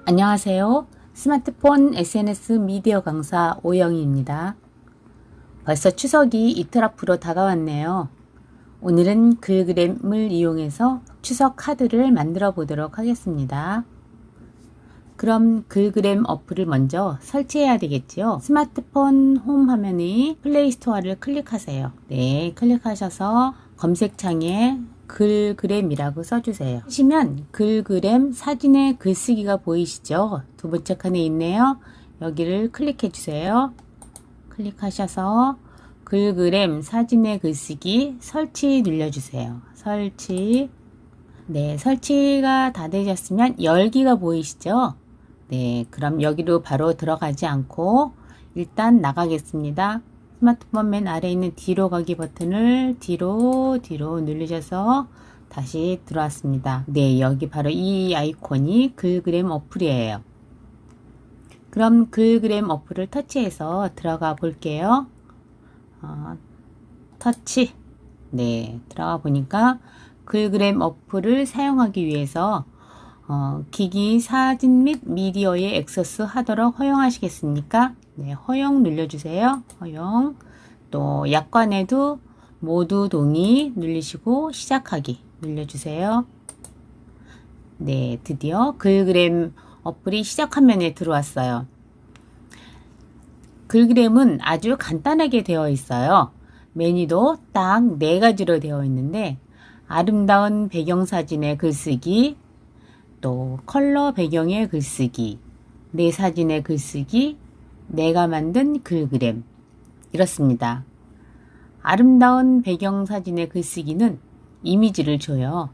안녕하세요. 스마트폰 SNS 미디어 강사 오영희입니다. 벌써 추석이 이틀 앞으로 다가왔네요. 오늘은 글그램을 이용해서 추석 카드를 만들어 보도록 하겠습니다. 그럼 글그램 어플을 먼저 설치해야 되겠지요. 스마트폰 홈 화면의 플레이스토어를 클릭하세요. 네, 클릭하셔서 검색창에 글그램이라고 써주세요. 하시면 글그램 사진의 글쓰기가 보이시죠? 두 번째 칸에 있네요. 여기를 클릭해 주세요. 클릭하셔서 글그램 사진의 글쓰기 설치 눌러주세요. 설치. 네, 설치가 다 되셨으면 열기가 보이시죠? 네, 그럼 여기로 바로 들어가지 않고 일단 나가겠습니다. 스마트폰 맨 아래에 있는 뒤로 가기 버튼을 뒤로 누르셔서 다시 들어왔습니다. 네, 여기 바로 이 아이콘이 글그램 어플이에요. 그럼 글그램 어플을 터치해서 들어가 볼게요. 터치. 네, 들어가 보니까 글그램 어플을 사용하기 위해서 기기 사진 및 미디어에 액세스 하도록 허용하시겠습니까? 네, 허용 눌러주세요. 허용. 또 약관에도 모두 동의 누르시고 시작하기 눌러주세요. 네, 드디어 글그램 어플이 시작 화면에 들어왔어요. 글그램은 아주 간단하게 되어 있어요. 메뉴도 딱 4가지로 되어 있는데 아름다운 배경사진의 글쓰기, 또 컬러 배경의 글쓰기, 내 사진의 글쓰기, 내가 만든 글그램 이렇습니다. 아름다운 배경사진의 글쓰기는 이미지를 줘요.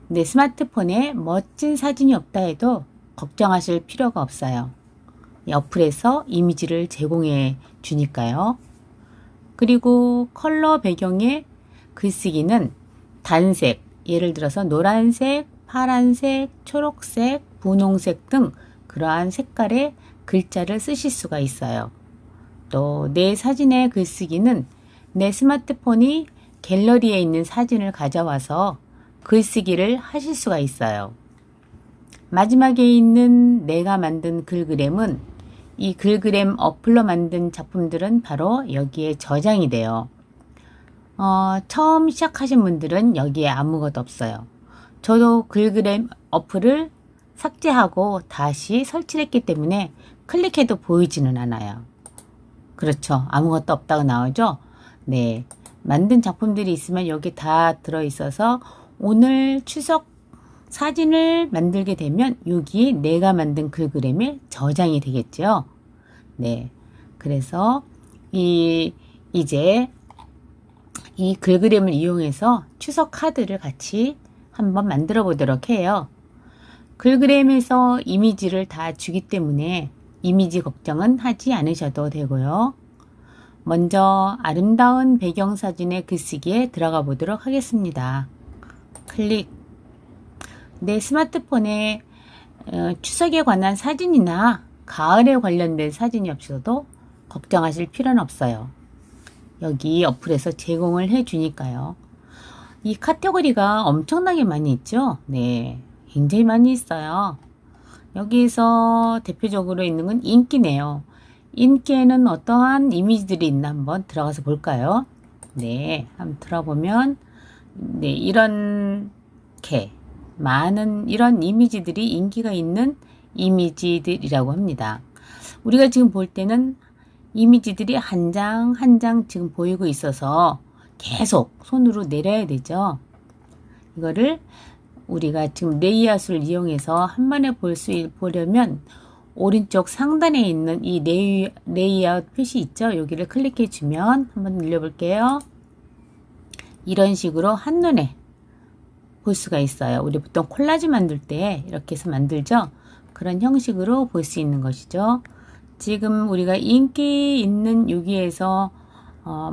내 스마트폰에 멋진 사진이 없다 해도 걱정하실 필요가 없어요. 어플에서 이미지를 제공해 주니까요. 그리고 컬러 배경의 글쓰기는 단색, 예를 들어서 노란색, 파란색, 초록색, 분홍색 등 그러한 색깔의 글자를 쓰실 수가 있어요. 또 내 사진의 글쓰기는 내 스마트폰이 갤러리에 있는 사진을 가져와서 글쓰기를 하실 수가 있어요. 마지막에 있는 내가 만든 글그램은 이 글그램 어플로 만든 작품들은 바로 여기에 저장이 돼요. 처음 시작하신 분들은 여기에 아무것도 없어요. 저도 글그램 어플을 삭제하고 다시 설치를 했기 때문에 클릭해도 보이지는 않아요. 그렇죠. 아무것도 없다고 나오죠. 네, 만든 작품들이 있으면 여기 다 들어있어서 오늘 추석 사진을 만들게 되면 여기 내가 만든 글그램에 저장이 되겠죠. 네, 그래서 이제 이 글그램을 이용해서 추석 카드를 같이 한번 만들어 보도록 해요. 글그램에서 이미지를 다 주기 때문에 이미지 걱정은 하지 않으셔도 되고요. 먼저 아름다운 배경사진의 글쓰기에 들어가 보도록 하겠습니다. 클릭. 내 스마트폰에 추석에 관한 사진이나 가을에 관련된 사진이 없어도 걱정하실 필요는 없어요. 여기 어플에서 제공을 해 주니까요. 이 카테고리가 엄청나게 많이 있죠? 네, 굉장히 많이 있어요. 여기에서 대표적으로 있는 건 인기네요. 인기에는 어떠한 이미지들이 있나 한번 들어가서 볼까요? 네, 한번 들어보면 네, 이렇게 많은 이런 이미지들이 인기가 있는 이미지들이라고 합니다. 우리가 지금 볼 때는 이미지들이 한 장 한 장 지금 보이고 있어서 계속 손으로 내려야 되죠. 이거를 우리가 지금 레이아웃을 이용해서 한 번에 보려면 오른쪽 상단에 있는 이 레이아웃 표시 있죠. 여기를 클릭해 주면 한번 눌러볼게요. 이런 식으로 한눈에 볼 수가 있어요. 우리 보통 콜라주 만들 때 이렇게 해서 만들죠. 그런 형식으로 볼 수 있는 것이죠. 지금 우리가 인기 있는 여기에서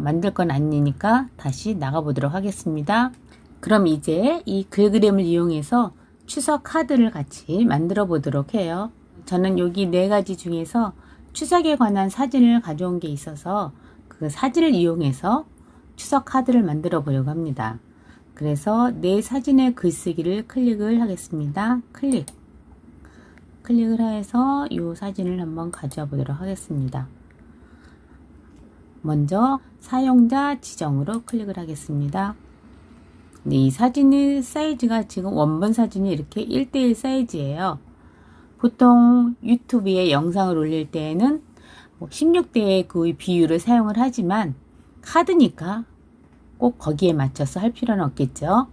만들 건 아니니까 다시 나가 보도록 하겠습니다. 그럼 이제 이 글그램을 이용해서 추석 카드를 같이 만들어 보도록 해요. 저는 여기 4가지 중에서 추석에 관한 사진을 가져온 게 있어서 그 사진을 이용해서 추석 카드를 만들어 보려고 합니다. 그래서 내 사진의 글쓰기를 클릭을 하겠습니다. 클릭. 클릭을 해서 이 사진을 한번 가져와 보도록 하겠습니다. 먼저 사용자 지정으로 클릭을 하겠습니다. 네, 이 사진의 사이즈가 지금 원본 사진이 이렇게 1:1 사이즈예요. 보통 유튜브에 영상을 올릴 때에는 16대의 그 비율을 사용을 하지만 카드니까 꼭 거기에 맞춰서 할 필요는 없겠죠.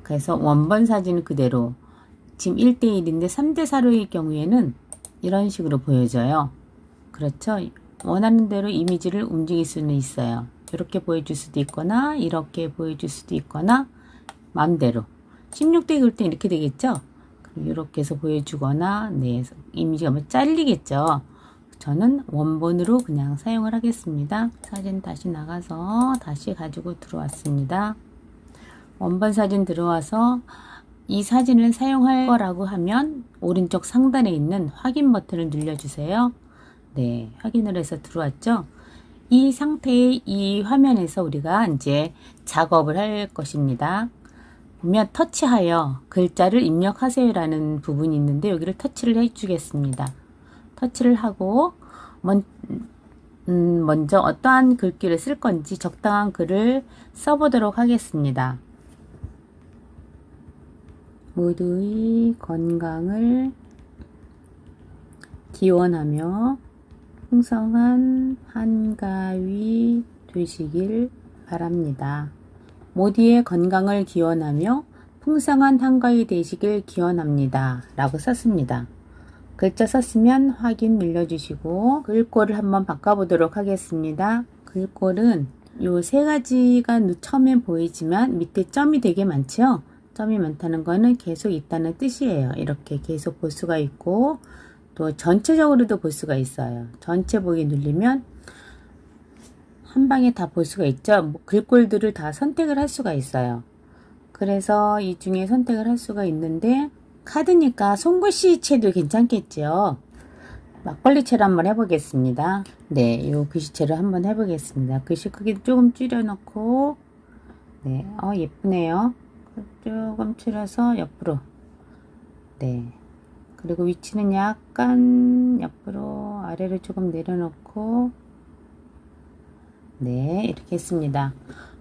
그래서 원본 사진은 그대로 지금 1:1인데 3:4일 경우에는 이런 식으로 보여져요. 그렇죠. 원하는 대로 이미지를 움직일 수는 있어요. 이렇게 보여줄 수도 있거나 이렇게 보여줄 수도 있거나 마음대로 16대 그럴 때 이렇게 되겠죠. 이렇게 해서 보여주거나 네, 이미지가 잘리겠죠. 저는 원본으로 그냥 사용을 하겠습니다. 사진 다시 나가서 다시 가지고 들어왔습니다. 원본 사진 들어와서 이 사진을 사용할 거라고 하면 오른쪽 상단에 있는 확인 버튼을 눌러주세요. 네, 확인을 해서 들어왔죠. 이 상태의 이 화면에서 우리가 이제 작업을 할 것입니다. 보면 터치하여 글자를 입력하세요 라는 부분이 있는데 여기를 터치를 해 주겠습니다. 터치를 하고 먼저 어떠한 글귀를 쓸 건지 적당한 글을 써보도록 하겠습니다. 모두의 건강을 기원하며 풍성한 한가위 되시길 바랍니다. 모두의 건강을 기원하며 풍성한 한가위 되시길 기원합니다. 라고 썼습니다. 글자 썼으면 확인 눌러주시고 글꼴을 한번 바꿔보도록 하겠습니다. 글꼴은 요 세 가지가 처음엔 보이지만 밑에 점이 되게 많죠? 점이 많다는 거는 계속 있다는 뜻이에요. 이렇게 계속 볼 수가 있고 또 전체적으로도 볼 수가 있어요. 전체 보기 누르면 한 방에 다 볼 수가 있죠. 글꼴들을 다 선택을 할 수가 있어요. 그래서 이 중에 선택을 할 수가 있는데 카드니까 손글씨체도 괜찮겠죠. 막걸리체로 한번 해보겠습니다. 네, 이 글씨체로 한번 해보겠습니다. 글씨 크기 조금 줄여놓고 네, 예쁘네요. 조금 줄여서 옆으로 네, 그리고 위치는 약간 옆으로 아래로 조금 내려놓고 네, 이렇게 했습니다.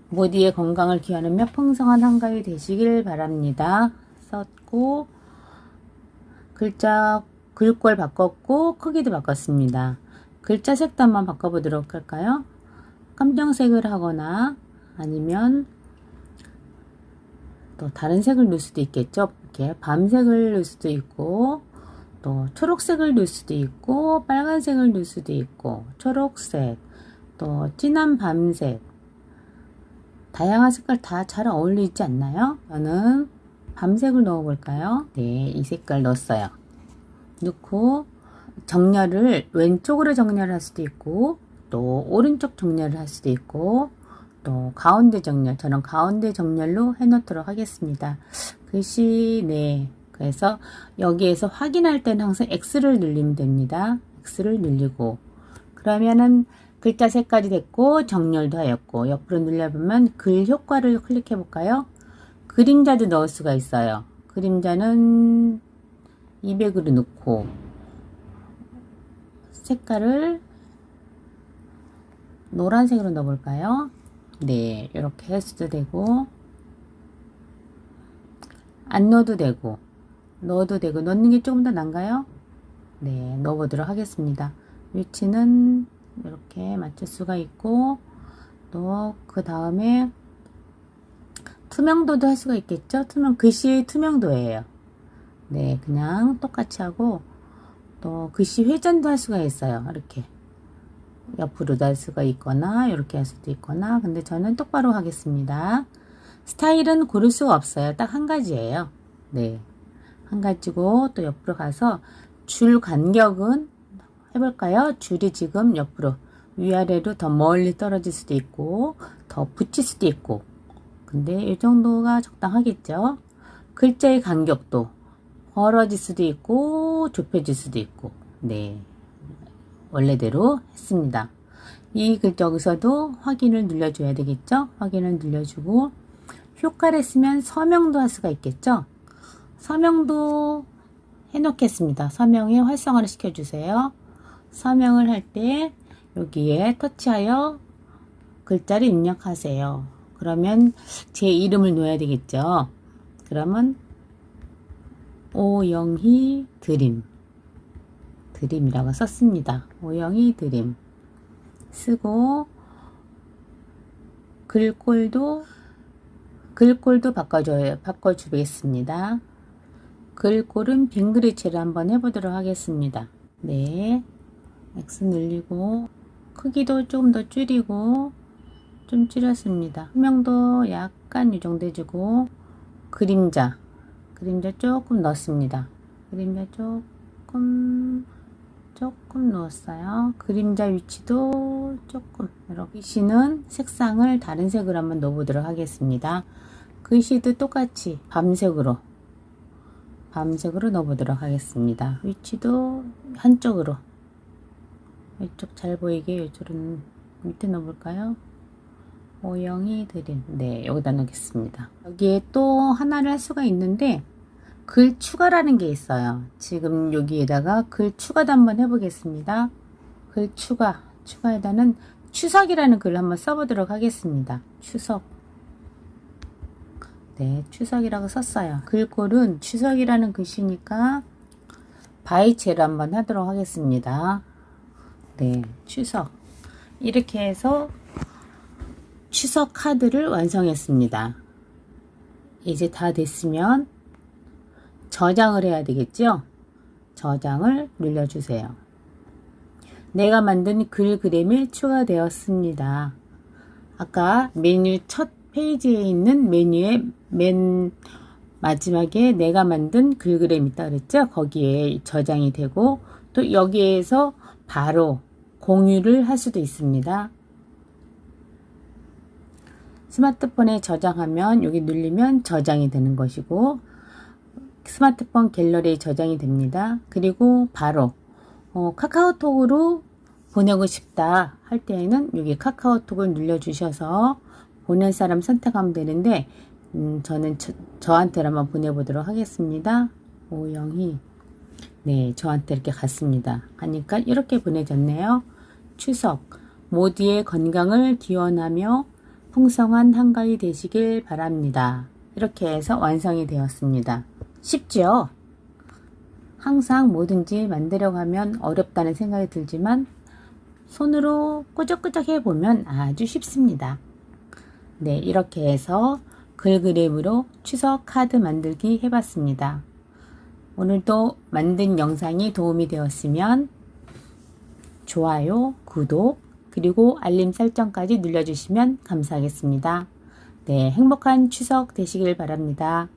모두의 건강을 기원하며 풍성한 한가위 되시길 바랍니다. 썼고 글꼴 바꿨고 크기도 바꿨습니다. 글자 색도 한번 바꿔보도록 할까요? 검정색을 하거나 아니면 또 다른 색을 넣을 수도 있겠죠. 이렇게 밤색을 넣을 수도 있고 또 초록색을 넣을 수도 있고 빨간색을 넣을 수도 있고 초록색 또 진한 밤색 다양한 색깔 다 잘 어울리지 않나요? 저는 밤색을 넣어 볼까요? 네, 이 색깔 넣었어요. 넣고 정렬을 왼쪽으로 정렬할 수도 있고 또 오른쪽 정렬을 할 수도 있고 또 가운데 정렬, 저는 가운데 정렬로 해 놓도록 하겠습니다. 글씨 네, 그래서 여기에서 확인할 때는 항상 X를 누르면 됩니다. X를 누르고 그러면은 글자 색깔이 됐고 정렬도 하였고 옆으로 눌러보면 글 효과를 클릭해 볼까요? 그림자도 넣을 수가 있어요. 그림자는 200으로 넣고 색깔을 노란색으로 넣어볼까요? 네, 이렇게 할 수도 되고 안 넣어도 되고 넣어도 되고 넣는 게 조금 더 나은가요? 네, 넣어보도록 하겠습니다. 위치는 이렇게 맞출 수가 있고 또 그 다음에 투명도도 할 수가 있겠죠? 글씨의 투명도예요. 네, 그냥 똑같이 하고 또 글씨 회전도 할 수가 있어요. 이렇게 옆으로도 할 수가 있거나 이렇게 할 수도 있거나 근데 저는 똑바로 하겠습니다. 스타일은 고를 수가 없어요. 딱 한 가지예요. 네, 한 가지고 또 옆으로 가서 줄 간격은 해볼까요? 줄이 지금 옆으로 위아래로 더 멀리 떨어질 수도 있고 더 붙일 수도 있고 근데 이 정도가 적당하겠죠. 글자의 간격도 벌어질 수도 있고 좁혀질 수도 있고 네, 원래대로 했습니다. 이 글자 여기서도 확인을 눌러줘야 되겠죠. 확인을 눌러주고 효과를 쓰면 서명도 할 수가 있겠죠. 서명도 해놓겠습니다. 서명에 활성화를 시켜주세요. 서명을 할 때 여기에 터치하여 글자를 입력하세요. 그러면 제 이름을 넣어야 되겠죠. 그러면 오영희 드림이라고 썼습니다. 오영희 드림 쓰고 글꼴도 바꿔주겠습니다. 글꼴은 빈 글씨체로 한번 해보도록 하겠습니다. 네, X 늘리고 크기도 조금 더 줄이고 좀 줄였습니다. 투명도 약간 이 정도 해주고 그림자 조금 넣습니다. 그림자 조금 넣었어요. 그림자 위치도 조금 이렇게. 글씨는 색상을 다른 색으로 한번 넣어보도록 하겠습니다. 글씨도 똑같이 밤색으로 넣어보도록 하겠습니다. 위치도 한쪽으로, 이쪽 잘 보이게 이쪽은 밑에 넣어볼까요? 오영희 드림. 네, 여기다 넣겠습니다. 여기에 또 하나를 할 수가 있는데 글 추가라는 게 있어요. 지금 여기에다가 글 추가도 한번 해보겠습니다. 글 추가에다는 추석이라는 글을 한번 써보도록 하겠습니다. 추석. 네, 추석이라고 썼어요. 글꼴은 추석이라는 글씨니까 바위체로 한번 하도록 하겠습니다. 네, 추석. 이렇게 해서 추석 카드를 완성했습니다. 이제 다 됐으면 저장을 해야 되겠죠? 저장을 눌러주세요. 내가 만든 글그램이 추가되었습니다. 아까 메뉴 첫 페이지에 있는 메뉴의 맨 마지막에 내가 만든 글그램 있다 그랬죠? 거기에 저장이 되고 또 여기에서 바로 공유를 할 수도 있습니다. 스마트폰에 저장하면 여기 누르면 저장이 되는 것이고 스마트폰 갤러리에 저장이 됩니다. 그리고 바로 카카오톡으로 보내고 싶다 할 때에는 여기 카카오톡을 눌러주셔서 보낼 사람 선택하면 되는데 저는 저한테 한번 보내보도록 하겠습니다. 오영희. 네, 저한테 이렇게 갔습니다. 하니까 이렇게 보내졌네요. 추석 모두의 건강을 기원하며 풍성한 한가위 되시길 바랍니다. 이렇게 해서 완성이 되었습니다. 쉽죠? 항상 뭐든지 만들려고 하면 어렵다는 생각이 들지만 손으로 꾸적꾸적 해보면 아주 쉽습니다. 네, 이렇게 해서 글그램으로 추석 카드 만들기 해봤습니다. 오늘도 만든 영상이 도움이 되었으면 좋아요, 구독, 그리고 알림 설정까지 눌러주시면 감사하겠습니다. 네, 행복한 추석 되시길 바랍니다.